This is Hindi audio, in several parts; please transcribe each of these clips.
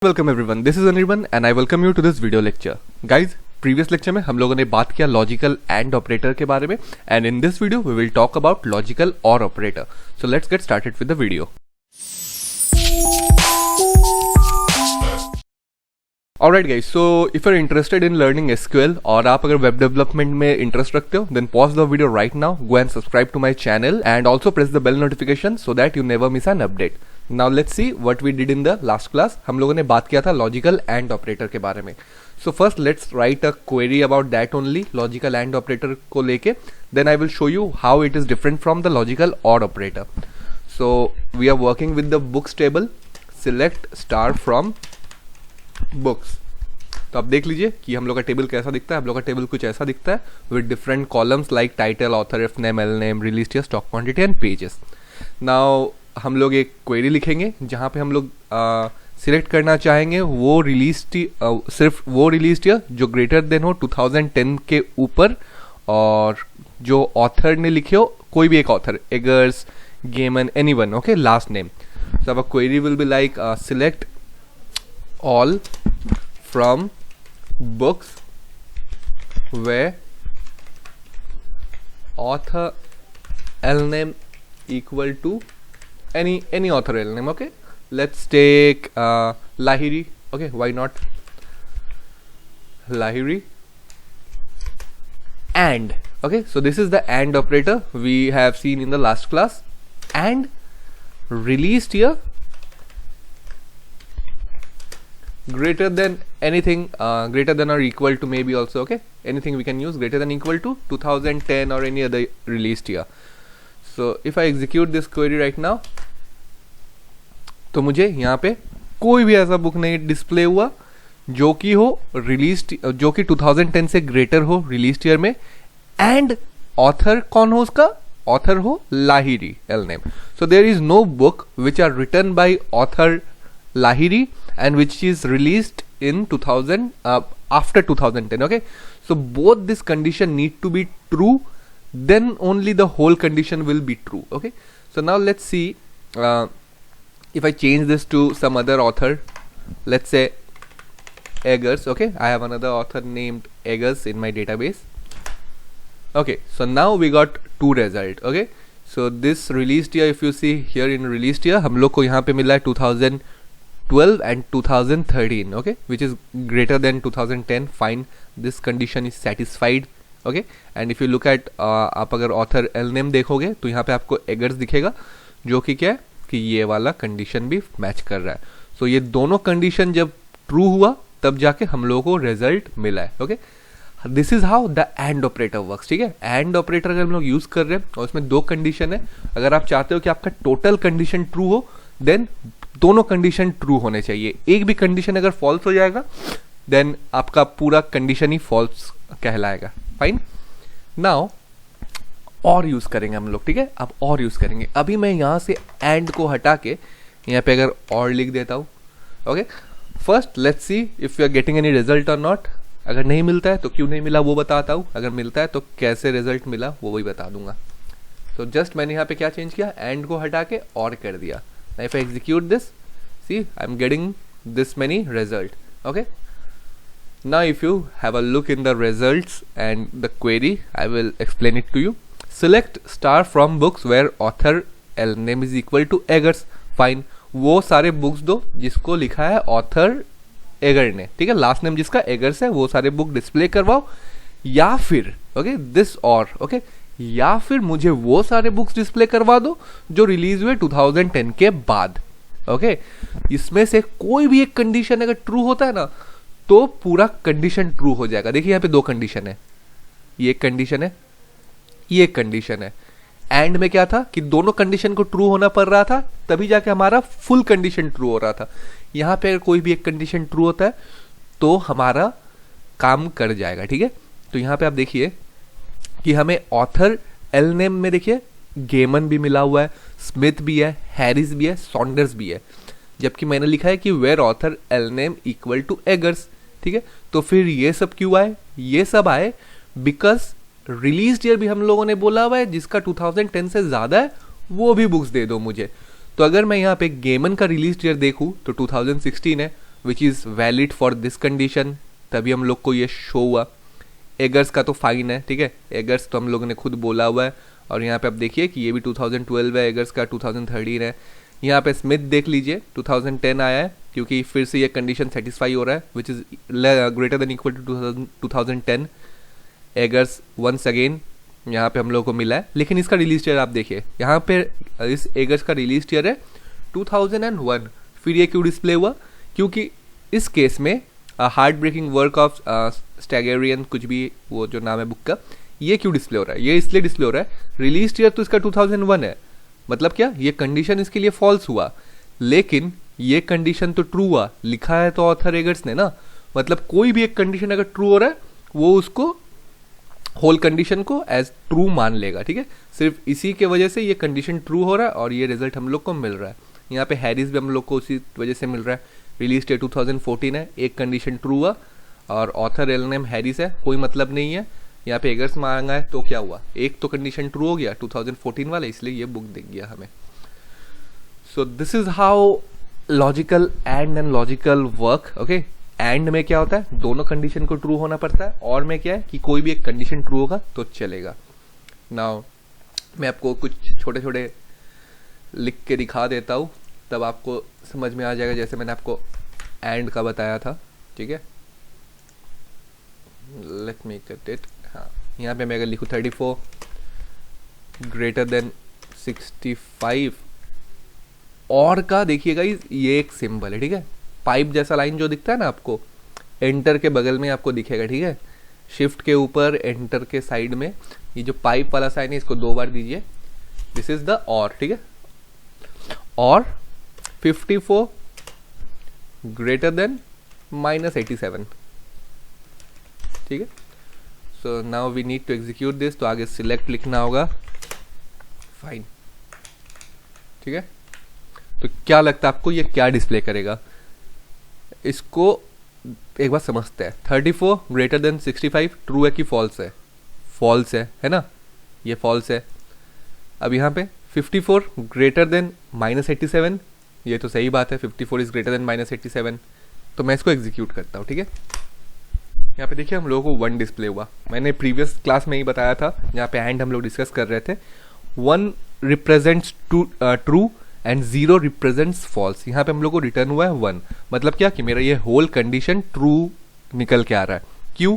Welcome everyone, this is Anirban and I welcome you to this video lecture. Guys, previous lecture में हम लोगों ने बात किया लॉजिकल एंड ऑपरेटर के बारे में and in this video we will talk about logical or operator. So let's get started with the video. Alright guys, so if you are interested in learning SQL और आप अगर वेब डेवलपमेंट में इंटरेस्ट रखते हो then pause the video right now, go and subscribe to my channel and also press the bell notification so that you never miss an update. Now let's see what we did in the last class. हम लोगों ने बात किया था लॉजिकल एंड ऑपरेटर के बारे में। So first let's write a query about that only, logical and operator को लेके। Then I will show you how it is different from the logical or operator. So we are working with the books table, select star from books. तो आप देख लीजिए कि हम लोग का टेबल कैसा दिखता है। हम लोग का टेबल कुछ ऐसा दिखता है with different columns like title, author, F name, L name, release year, stock quantity and pages. Now हम लोग एक क्वेरी लिखेंगे जहाँ पे हम लोग सिलेक्ट करना चाहेंगे वो सिर्फ वो रिलीज ईयर जो ग्रेटर देन हो 2010 के ऊपर, और जो ऑथर ने लिखे हो कोई भी एक author, Eggers, Gaiman, anyone, okay, last name. So अब query will be like select all from books where author L name equal to any author L name. Okay, let's take Lahiri. Okay, why not Lahiri? And okay, so this is the and operator we have seen in the last class. And released here greater than anything, greater than or equal to maybe also, okay, anything we can use greater than equal to 2010 or any other released year. So if I execute this query right now, तो मुझे यहाँ पे कोई भी ऐसा बुक नहीं डिस्प्ले हुआ जो कि हो रिलीज, जो कि 2010 से ग्रेटर हो रिलीज ईयर में, एंड ऑथर कौन हो उसका, ऑथर हो Lahiri L name. So there is no book which are written by author Lahiri and which is released in 2000 after 2010. Okay, so both this condition need to be true, then only the whole condition will be true. Okay, so now let's see if I change this to some other author, let's say Eggers. Okay, I have another author named Eggers in my database. Okay, so now we got two result. Okay, so this released year, if you see here in released year, हम लोग को यहाँ पे मिला है 2012 and 2013, okay, which is greater than 2010. Fine, this condition is satisfied. Okay, and if you look at आप अगर author L name देखोगे तो यहाँ पे आपको Eggers दिखेगा, जो कि क्या है कि ये वाला कंडीशन भी मैच कर रहा है। सो ये दोनों कंडीशन जब ट्रू हुआ तब जाके हम लोगों को रिजल्ट मिला है। Okay, this is how the end operator works. ठीक है, एंड ऑपरेटर अगर हम लोग यूज कर रहे हैं और उसमें दो कंडीशन है, अगर आप चाहते हो कि आपका टोटल कंडीशन ट्रू हो देन दोनों कंडीशन ट्रू होने चाहिए। एक भी कंडीशन अगर फॉल्स हो जाएगा देन आपका पूरा कंडीशन ही फॉल्स कहलाएगा। फाइन, नाउ और यूज करेंगे हम लोग। ठीक है, अब और यूज करेंगे। अभी मैं यहां से एंड को हटा के यहाँ पे अगर और लिख देता हूं। Okay, first let's see if you are getting any result or not. अगर नहीं मिलता है तो क्यों नहीं मिला वो बताता हूं, अगर मिलता है तो कैसे रिजल्ट मिला वो भी बता दूंगा। तो जस्ट मैंने यहाँ पे क्या चेंज किया, एंड को हटा के और कर दिया। Now if I execute this, see I'm getting this many result. Okay, now if you have a look in the results and the query, I will explain it to you. Select star from books where author L name is equal to Eggers. Fine, वो सारे बुक्स दो जिसको लिखा है ऑथर एगर ने। ठीक है, लास्ट नेम जिसका एगर्स है वो सारे बुक डिस्प्ले करवाओ, या फिर ओके दिस और ओके या फिर मुझे वो सारे बुक्स डिस्प्ले करवा दो जो रिलीज हुए 2010 के बाद। ओके, इसमें से कोई भी एक कंडीशन अगर ट्रू होता है ना तो पूरा कंडीशन ट्रू हो जाएगा। देखिए यहाँ पे दो कंडीशन है, ये एक कंडीशन है, ये एक कंडीशन है। एंड में क्या था कि दोनों कंडीशन को ट्रू होना पड़ रहा था तभी जाके हमारा फुल कंडीशन ट्रू हो रहा था। यहाँ पे अगर कोई भी एक कंडीशन ट्रू होता है तो हमारा काम कर जाएगा। ठीक है, तो यहाँ पे आप देखिए कि हमें ऑथर एल नेम में देखिए गेमन भी मिला हुआ है, स्मिथ भी है, हैरिस भी है, सॉन्डर्स भी है, जबकि मैंने लिखा है कि where author L name equal to Eggers. ठीक है, तो फिर ये सब क्यों आए, ये सब आए बिकॉज रिलीज ईयर भी हम लोगों ने बोला हुआ है जिसका 2010 से ज्यादा है वो भी बुक्स दे दो मुझे। तो अगर मैं यहाँ पे गेमन का रिलीज ईयर देखूँ तो 2016 है, which is valid for this condition, तभी हम लोग को ये शो हुआ। एगर्स का तो फाइन है, ठीक है, एगर्स तो हम लोगों ने खुद बोला हुआ है। और यहाँ पे आप देखिए कि ये भी 2012 है, एगर्स का 2013 है। यहाँ पे स्मिथ देख लीजिए 2010 आया है, क्योंकि फिर से ये कंडीशन सेटिस्फाई हो रहा है which is greater than equal to 2010। Eggers once again यहाँ पे हम लोगों को मिला है, लेकिन इसका रिलीज ईयर आप देखिए, यहाँ पे इस एगर्स का रिलीज ईयर है 2001। फिर ये क्यों डिस्प्ले हुआ? क्योंकि इस केस में हार्ट ब्रेकिंग वर्क ऑफ स्टैगेरियन, कुछ भी वो जो नाम है बुक का, ये क्यों डिस्प्ले हो रहा है? ये इसलिए डिस्प्ले हो रहा है, रिलीज ईयर तो इसका 2001 है, मतलब क्या, ये कंडीशन इसके लिए फॉल्स हुआ, लेकिन ये कंडीशन तो ट्रू हुआ, लिखा है तो ऑथर एगर्स ने ना। मतलब कोई भी एक कंडीशन अगर ट्रू हो रहा है, वो उसको होल कंडीशन को एज ट्रू मान लेगा, ठीक है। सिर्फ इसी के वजह से ये कंडीशन ट्रू हो रहा है और ये रिजल्ट हम लोग को मिल रहा है। यहाँ पे हैरिस भी हम लोग को उसी वजह से मिल रहा है, रिलीज डेट 2014 है, एक कंडीशन ट्रू हुआ और ऑथर एल नेम हैरिस है, कोई मतलब नहीं है। यहाँ पे एगर्स मांगा है तो क्या हुआ, एक तो कंडीशन ट्रू हो गया 2014 वाला, इसलिए ये बुक दिख गया हमें। So this is how logical and logical work, okay. And में क्या होता है, दोनों कंडीशन को ट्रू होना पड़ता है, और में क्या है कि कोई भी एक कंडीशन ट्रू होगा तो चलेगा। नाउ मैं आपको कुछ छोटे छोटे लिख के दिखा देता हूँ, तब आपको समझ में आ जाएगा, जैसे मैंने आपको एंड का बताया था, ठीक है। Let me cut it. हाँ, यहाँ पे मैं अगर लिखूँ 34 ग्रेटर देन 65, और का देखिएगा ये एक सिंबल है, ठीक है। पाइप जैसा लाइन जो दिखता है ना आपको, एंटर के बगल में आपको दिखेगा, ठीक है। शिफ्ट के ऊपर एंटर के साइड में ये जो पाइप वाला साइन है, इसको 2 बार दीजिए, दिस इज द और, ठीक है। और 54 ग्रेटर देन -87, ठीक है। So now we need to execute this, तो आगे सिलेक्ट लिखना होगा, फाइन, ठीक है। तो क्या लगता है आपको ये क्या डिस्प्ले करेगा? इसको एक बार समझते हैं। 34 ग्रेटर देन 65 ट्रू है कि फॉल्स है? फॉल्स है ना, ये फॉल्स है। अब यहाँ पे 54 ग्रेटर देन -87, ये तो सही बात है, 54 इज ग्रेटर देन -87। तो मैं इसको एग्जीक्यूट करता हूँ, ठीक है। यहाँ पे देखिए हम लोगों को 1 डिस्प्ले हुआ, मैंने प्रीवियस क्लास में ही बताया था, यहाँ पे एंड हम लोग डिस्कस कर रहे थे। 1 represents true and 0 represents false. यहाँ पे हम लोग को रिटर्न हुआ है 1, मतलब क्या कि मेरा ये होल कंडीशन ट्रू निकल के आ रहा है। क्यों?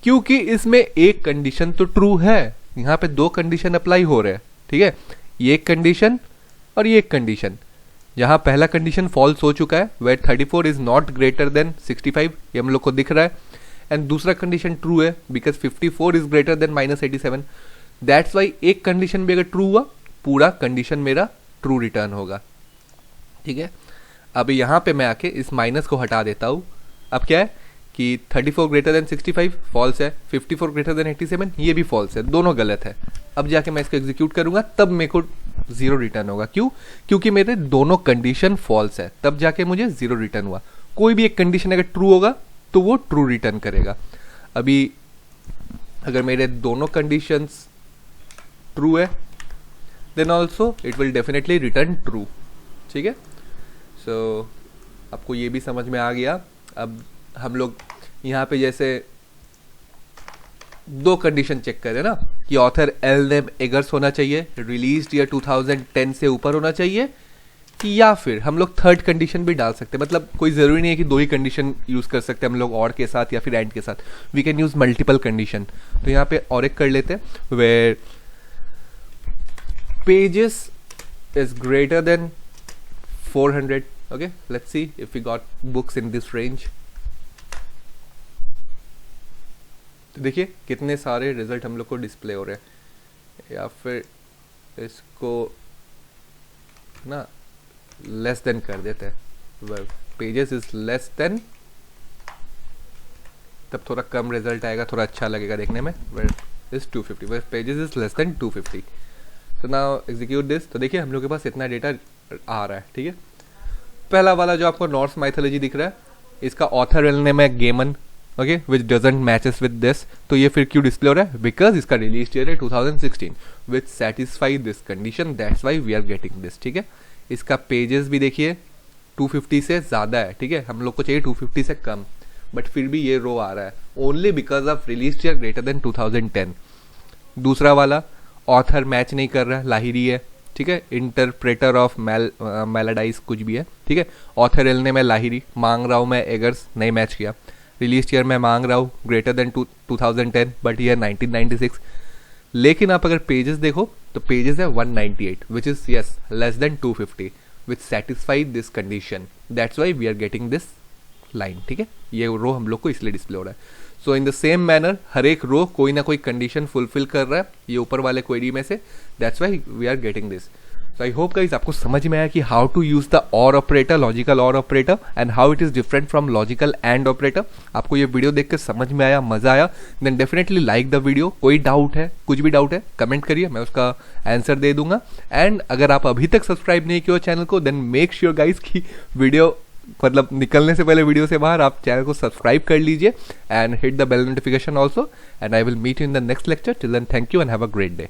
क्योंकि इसमें एक कंडीशन तो ट्रू है, यहाँ पे 2 कंडीशन अप्लाई हो रहे हैं, ठीक है। ये एक कंडीशन और ये एक कंडीशन, जहाँ पहला कंडीशन फॉल्स हो चुका है, where 34 is not greater than 65, ये हम लोग को दिख रहा है। एंड दूसरा कंडीशन ट्रू है because 54 is greater than -87। That's why एक कंडीशन भी अगर ट्रू हुआ, पूरा कंडीशन मेरा ट्रू रिटर्न होगा, ठीक है। अब यहाँ पे मैं आके इस माइनस को हटा देता हूँ। अब क्या है कि 34 ग्रेटर देन 65 फॉल्स है, 54 ग्रेटर देन 87 ये भी फॉल्स है, दोनों गलत है। अब जाके मैं इसको एग्जीक्यूट करूंगा, तब मेरे को 0 रिटर्न होगा। क्यों? क्योंकि मेरे दोनों कंडीशन फॉल्स है, तब जाके मुझे 0 रिटर्न हुआ। कोई भी एक कंडीशन अगर ट्रू होगा तो वो ट्रू रिटर्न करेगा। अभी अगर मेरे दोनों कंडीशंस ट्रू है, then also it will definitely return true, ठीक है। सो आपको ये भी समझ में आ गया। अब हम लोग यहाँ पे जैसे 2 कंडीशन चेक करें ना, कि ऑथर एल नेम एगर्स होना चाहिए, रिलीज ईयर 2010 से ऊपर होना चाहिए, कि या फिर हम लोग थर्ड कंडीशन भी डाल सकते हैं। मतलब कोई ज़रूरी नहीं है कि 2 ही कंडीशन यूज़ कर सकते हैं हम लोग, और के साथ या फिर एंड के साथ, we can use multiple condition. तो यहाँ पे और एक कर लेते हैं, where pages is greater than 400. Okay, let's see if we got books in this range. तो देखिए कितने सारे रिजल्ट हम लोग को डिस्प्ले हो रहे हैं। या फिर इसको ना लेस देन कर देते हैं, well, pages is less than, तब थोड़ा कम रिजल्ट आएगा, थोड़ा अच्छा लगेगा देखने में। well, is 250, well, pages is less than 250. तो नाउ एग्जीक्यूट दिस। तो देखिए हम लोग के पास इतना डेटा आ रहा है, ठीक है। पहला वाला जो आपको नॉर्स माइथोलॉजी दिख रहा है, इसका ऑथर एल नेम है gammon, okay, which doesn't matches with this. तो ये फिर क्यों डिस्प्ले हो रहा है? बिकॉज इसका रिलीज ईयर है 2016 which satisfy this condition, that's why we are getting this, ठीक है। इसका पेजेस भी देखिए 250 से ज़्यादा है, ठीक है, हम लोग को चाहिए 250 से कम, बट फिर भी ये रो आ रहा है only because of release year greater than 2010। दूसरा वाला ऑथर मैच नहीं कर रहा है, लाहिरी है, ठीक है, इंटरप्रेटर ऑफ मेलाडाइज कुछ भी है, ठीक है, ऑथर एल ने मैं लाहिरी, मांग रहा हूँ मैं एगर्स, नहीं मैच किया। रिलीज ईयर मैं मांग रहा हूँ ग्रेटर देन 2010 बट ईयर 1996। लेकिन आप अगर पेजेस देखो तो पेजेस है 198 which is yes less than 250 which satisfy this condition, that's why we are getting this line, ठीक है, ये रो हम लोग को इसलिए डिस्प्ले हो रहा है। सो इन द सेम मैनर हर एक रो कोई ना कोई कंडीशन फुलफिल कर रहा है ये ऊपर वाले क्वेरी में से, that's why we are getting this. So I hope guys आपको समझ में आया कि how to use the or operator, logical or operator, and how it is different from logical and operator. आपको ये वीडियो देखकर समझ में आया, मजा आया, then definitely like the video. कोई डाउट है, कुछ भी डाउट है कमेंट करिए, मैं उसका आंसर दे दूंगा। एंड अगर आप अभी तक सब्सक्राइब नहीं किया चैनल को देन मेक श्योर गाइस की वीडियो मतलब निकलने से पहले वीडियो से बाहर आप चैनल को सब्सक्राइब कर लीजिए and hit the bell notification also, and I will meet you in the next lecture. Till then thank you and have a great day.